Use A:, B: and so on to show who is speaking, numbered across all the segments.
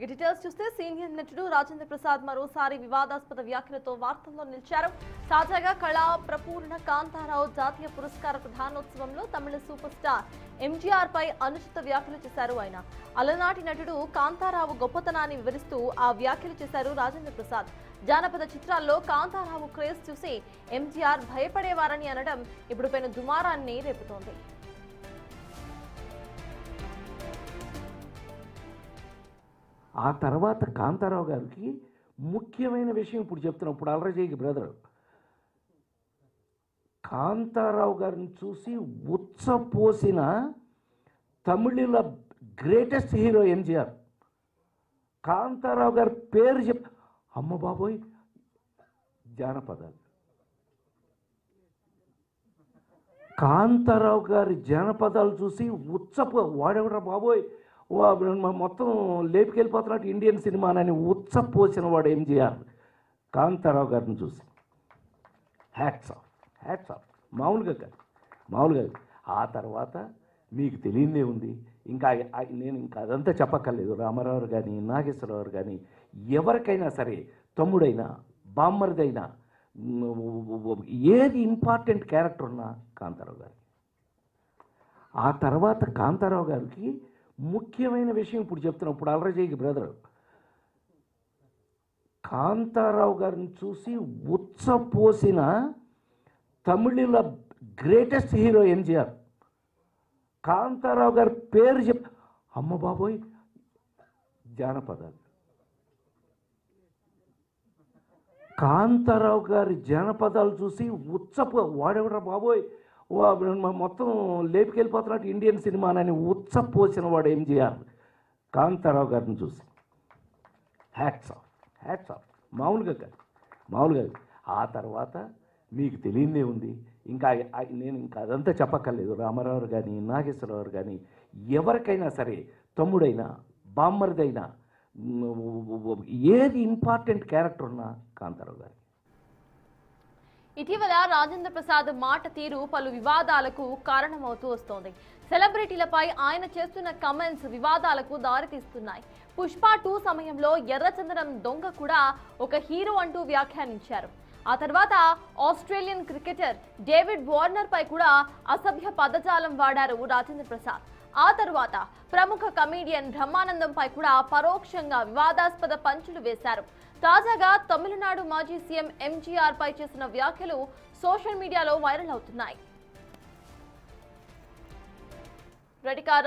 A: ఇక డీటెయిల్స్ చూస్తే సీనియర్ నటుడు రాజేంద్ర ప్రసాద్ మరోసారి వివాదాస్పద వ్యాఖ్యలతో వార్తల్లో నిలిచారు. తాజాగా కళా ప్రపూర్ణ కాంతారావు జాతీయ పురస్కార ప్రధానోత్సవంలో తమిళ సూపర్ స్టార్ ఎంజీఆర్ పై అనుచిత వ్యాఖ్యలు చేశారు. ఆయన అలనాటి నటుడు కాంతారావు గొప్పతనాన్ని వివరిస్తూ ఆ వ్యాఖ్యలు చేశారు రాజేంద్ర ప్రసాద్. జానపద చిత్రాల్లో కాంతారావు క్రేజ్ చూసి ఎంజీఆర్ భయపడేవారని అనడం ఇప్పుడు పెను దుమారాన్ని రేపుతోంది.
B: ఆ తర్వాత కాంతారావు గారికి ముఖ్యమైన విషయం ఇప్పుడు చెప్తున్నాం. ఇప్పుడు అలరజయ్యకి బ్రదర్ కాంతారావు గారిని చూసి ఉచ్చపోసిన తమిళ గ్రేటెస్ట్ హీరో ఎంజీఆర్. కాంతారావు గారి పేరు అమ్మ బాబోయ్ జానపదాలు. కాంతారావు గారి జానపదాలు చూసి వాడెవడరా బాబోయ్ మొత్తం లేపుకెళ్ళిపోతున్నట్టు ఇండియన్ సినిమానని ఉచ్చపోసిన వాడు ఎంజీఆర్ కాంతారావు గారిని చూసి. హ్యాట్స్ ఆఫ్ మామూలుగా కాదు. ఆ తర్వాత మీకు తెలియదే ఉంది. నేను అదంతా చెప్పక్కర్లేదు. రామారావు కానీ నాగేశ్వరరావు కానీ ఎవరికైనా సరే తమ్ముడైనా బామ్మరిదైనా ఏది ఇంపార్టెంట్ క్యారెక్టర్ ఉన్నా కాంతారావు గారికి. ఆ తర్వాత కాంతారావు గారికి ముఖ్యమైన విషయం ఇప్పుడు చెప్తున్నాం. ఇప్పుడు అలరజయ్యకి బ్రదర్ కాంతారావు గారిని చూసి ఉచ్చపోసిన తమిళ గ్రేటెస్ట్ హీరో ఎంజీఆర్. కాంతారావు గారి పేరు అమ్మ బాబోయ్ జానపదాలు. కాంతారావు గారి జానపదాలు చూసి వాడెవడరా బాబోయ్ మొత్తం లేపుకెళ్ళిపోతున్నట్టు ఇండియన్ సినిమానని ఉచ్చపోసిన వాడు ఎంజీఆర్ కాంతారావు గారిని చూసి. హ్యాట్స్ ఆఫ్ మామూలుగా కాదు. ఆ తర్వాత మీకు తెలియదే ఉంది. నేను అదంతా చెప్పక్కర్లేదు. రామారావు కానీ నాగేశ్వరరావు కానీ ఎవరికైనా సరే తమ్ముడైనా బామ్మరిదైనా ఏది ఇంపార్టెంట్ క్యారెక్టర్ ఉన్నా కాంతారావు గారికి.
A: ఇటీవల రాజేంద్ర ప్రసాద్ మాట తీరు పలు వివాదాలకు కారణమవుతూ వస్తోంది. సెలబ్రిటీలపై ఆయన చేస్తున్న కమెంట్స్ వివాదాలకు దారితీస్తున్నాయి. పుష్ప 2 సమయంలో ఎర్రచందనం దొంగ కూడా ఒక హీరో అంటూ వ్యాఖ్యానించారు. ఆ తర్వాత ఆస్ట్రేలియన్ క్రికెటర్ డేవిడ్ వార్నర్ పై కూడా అసభ్య పదజాలం వాడారు రాజేంద్ర ప్రసాద్. ఆ తర్వాత ప్రముఖ కమీడియన్ బ్రహ్మానందం పై కూడా పరోక్షంగా వివాదాస్పద పంచులు వేశారు. తాజాగా తమిళనాడు మాజీ సీఎం ఎంజీఆర్ పై చేసిన వ్యాఖ్యలు సోషల్ మీడియాలో వైరల్ అవుతున్నాయి.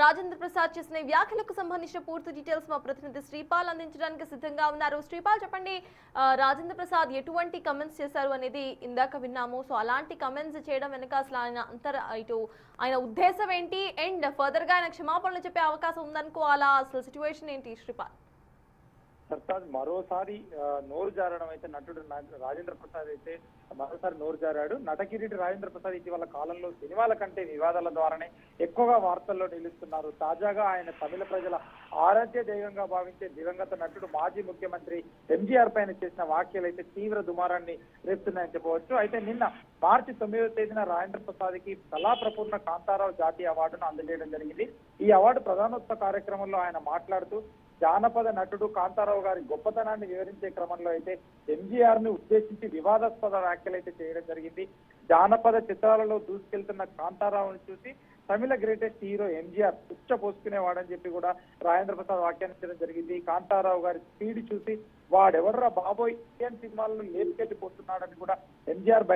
A: రాజేంద్ర ప్రసాద్ చేసిన వ్యాఖ్యలకు సంబంధించిన పూర్తి డీటెయిల్స్ మా ప్రతినిధి శ్రీపాల్ అందించడానికి సిద్ధంగా ఉన్నారు. శ్రీపాల్, చెప్పండి, రాజేంద్ర ప్రసాద్ ఎటువంటి కమెంట్స్ చేశారు అనేది ఇందాక విన్నాము. సో అలాంటి కమెంట్స్ చేయడం వెనక అసలు ఆయన ఉద్దేశం ఏంటి, అండ్ ఫర్దర్ గా ఆయన క్షమాపణలు చెప్పే అవకాశం ఉందనుకోవాలా? అసలు సిచ్యువేషన్ ఏంటి శ్రీపాల్?
C: ప్రసాద్ మరోసారి నోరు జారడం అయితే నటుడు రాజేంద్ర ప్రసాద్ అయితే మరోసారి నోరు జారాడు. నటకిరీటి రాజేంద్ర ప్రసాద్ ఇటీవల కాలంలో సినిమాల కంటే వివాదాల ద్వారానే ఎక్కువగా వార్తల్లో నిలుస్తున్నారు. తాజాగా ఆయన తమిళ ప్రజల ఆరాధ్య దైవంగా భావించే దివంగత నటుడు మాజీ ముఖ్యమంత్రి ఎంజీఆర్ పైన చేసిన వ్యాఖ్యలు అయితే తీవ్ర దుమారాన్ని రేపుతున్నాయని చెప్పవచ్చు. అయితే నిన్న మార్చి 9వ తేదీన రాజేంద్ర ప్రసాద్ కి కళా ప్రపూర్ణ కాంతారావు జాతీయ అవార్డును అందజేయడం జరిగింది. ఈ అవార్డు ప్రధానోత్సవ కార్యక్రమంలో ఆయన మాట్లాడుతూ జానపద నటుడు కాంతారావు గారి గొప్పతనాన్ని వివరించే క్రమంలో అయితే ఎంజీఆర్ ని ఉద్దేశించి వివాదాస్పద వ్యాఖ్యలు అయితే చేయడం జరిగింది. జానపద చిత్రాలలో దూసుకెళ్తున్న కాంతారావుని చూసి తమిళ గ్రేటెస్ట్ హీరో ఎంజీఆర్ పుచ్చపోసుకునేవాడని చెప్పి కూడా రాజేంద్ర ప్రసాద్ వ్యాఖ్యానించడం జరిగింది. కాంతారావు గారి స్పీడ్ చూసి వాడెవర్రా బాబోయ్ ఇండియన్ సినిమాలను లేపుకెళ్ళిపోతున్నాడని కూడా ఎంజీఆర్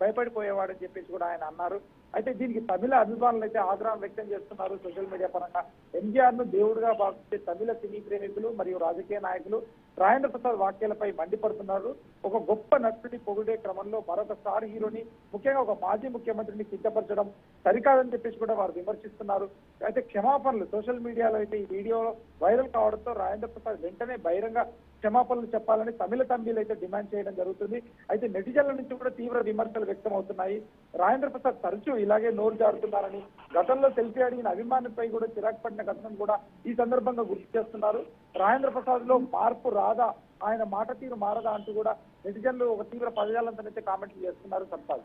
C: భయపడిపోయేవాడని చెప్పేసి కూడా ఆయన అన్నారు. అయితే దీనికి తమిళ అభిమానులు అయితే ఆగ్రహం వ్యక్తం చేస్తున్నారు సోషల్ మీడియా పరంగా. ఎంజీఆర్ ను దేవుడిగా భావించే తమిళ సినీ ప్రేమికులు మరియు రాజకీయ నాయకులు రాజేంద్ర ప్రసాద్ వ్యాఖ్యలపై మండిపడుతున్నారు. ఒక గొప్ప నటుడిని పొగిడే క్రమంలో మరొక స్టార్ హీరోని, ముఖ్యంగా ఒక మాజీ ముఖ్యమంత్రిని కించపరచడం సరికాదని చెప్పేసి కూడా వారు విమర్శిస్తున్నారు. అయితే క్షమాపణలు సోషల్ మీడియాలో అయితే ఈ వీడియో వైరల్ కావడంతో రాజేంద్ర ప్రసాద్ వెంటనే బహిరంగ క్షమాపణలు చెప్పాలని తమిళ తంబీలు అయితే డిమాండ్ చేయడం జరుగుతుంది. అయితే నెటిజన్ల నుంచి కూడా తీవ్ర విమర్శలు వ్యక్తం అవుతున్నాయి. రాజేంద్ర ప్రసాద్ తరచూ ఇలాగే నోరు జారుతున్నారని, గతంలో సెల్ఫీ అడిగిన అభిమానిపై కూడా చిరాకు పడిన ఘటనను కూడా ఈ సందర్భంగా గుర్తు చేస్తున్నారు. రాజేంద్ర ప్రసాద్ లో మార్పు రాదా, ఆయన మాట తీరు మారదా అంటూ కూడా నెటిజన్లు ఒక తీవ్ర పదజాలంతో కామెంట్లు చేస్తున్నారు. సర్పాల్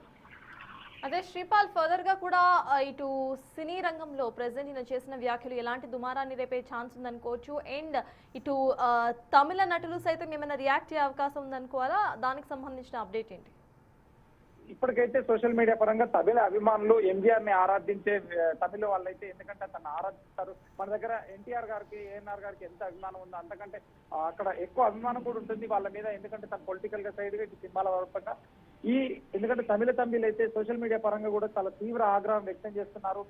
A: అదే శ్రీపాల్ ఫర్దర్ గా కూడా ఇటు సినీ రంగంలో ప్రెసెంట్ ఈయన చేసిన వ్యాఖ్యలు ఎలాంటి దుమారాన్ని రేపే ఛాన్స్ ఉందనుకోవచ్చు. అండ్ ఇటు తమిళ నటులు సైతం ఏమైనా రియాక్ట్ అయ్యే అవకాశం ఉందనుకోవాలా? దానికి సంబంధించిన అప్డేట్ ఏంటి?
C: ఇప్పటికైతే సోషల్ మీడియా పరంగా తమిళ అభిమానులు ఎంజీఆర్ ని ఆరాధించే తమిళ వాళ్ళైతే, ఎందుకంటే తను ఆరాధిస్తారు. మన దగ్గర ఎన్టీఆర్ గారికి, ఏఎన్ఆర్ గారికి ఎంత అభిమానం ఉందో అంతకంటే అక్కడ ఎక్కువ అభిమానం కూడా ఉంటుంది వాళ్ళ మీద. ఎందుకంటే తను పొలిటికల్ గా సైడ్ గా ఇటు సినిమాల వరపంగా ఎందుకంటే తమిళ అయితే సోషల్ మీడియా పరంగా కూడా చాలా తీవ్ర ఆగ్రహం వ్యక్తం చేస్తున్నారు.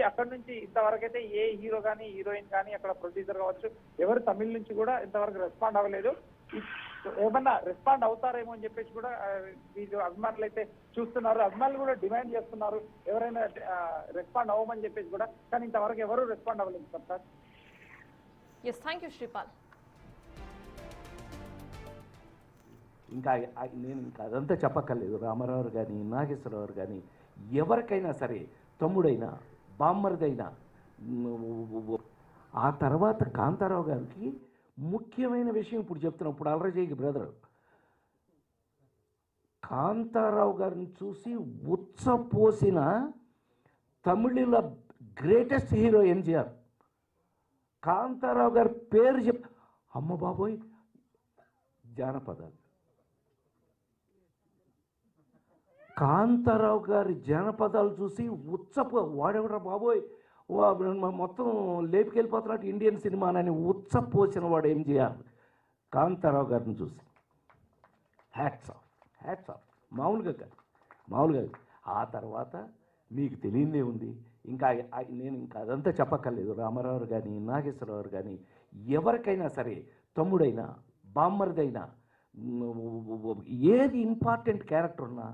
C: అక్కడ నుంచి ఇంతవరకైతే ఏ హీరో కానీ హీరోయిన్ కానీ అక్కడ ప్రొడ్యూసర్ కావచ్చు ఎవరు తమిళ నుంచి కూడా ఇంతవరకు రెస్పాండ్ అవ్వలేదు. ఏమన్నా రెస్పాండ్ అవుతారేమో అని చెప్పేసి కూడా వీళ్ళు అభిమానులు అయితే చూస్తున్నారు. అభిమానులు కూడా డిమాండ్ చేస్తున్నారు ఎవరైనా రెస్పాండ్ అవ్వమని చెప్పేసి కూడా. కానీ ఇంతవరకు ఎవరు రెస్పాండ్ అవ్వలేదు sir.
A: Yes, thank you Sripal.
B: నేను అదంతా చెప్పక్కర్లేదు. రామారావు కానీ, నాగేశ్వరరావు కానీ, ఎవరికైనా సరే, తమ్ముడైనా బామ్మరిదైనా. ఆ తర్వాత కాంతారావు గారికి ముఖ్యమైన విషయం ఇప్పుడు చెప్తున్నాం. ఇప్పుడు అలరజయ్య బ్రదర్ కాంతారావు గారిని చూసి ఉచ్చపోసిన తమిళ గ్రేటెస్ట్ హీరో ఎంజీఆర్. కాంతారావు గారి పేరు అమ్మ బాబోయ్, జానపదాలు. కాంతారావు గారి జానపదాలు చూసి వాడెవడరా బాబోయ్, మొత్తం లేపుకెళ్ళిపోతున్నట్టు ఇండియన్ సినిమానని ఉచ్చపోసిన వాడు ఎంజీఆర్. కాంతారావు గారిని చూసి హ్యాట్స్ ఆఫ్. మామూలుగా ఆ తర్వాత మీకు తెలియదే ఉంది. నేను అదంతా చెప్పక్కర్లేదు. రామారావు కానీ, నాగేశ్వరరావు కానీ, ఎవరికైనా సరే, తమ్ముడైనా బామ్మరిదైనా, ఏది ఇంపార్టెంట్ క్యారెక్టర్ ఉన్నా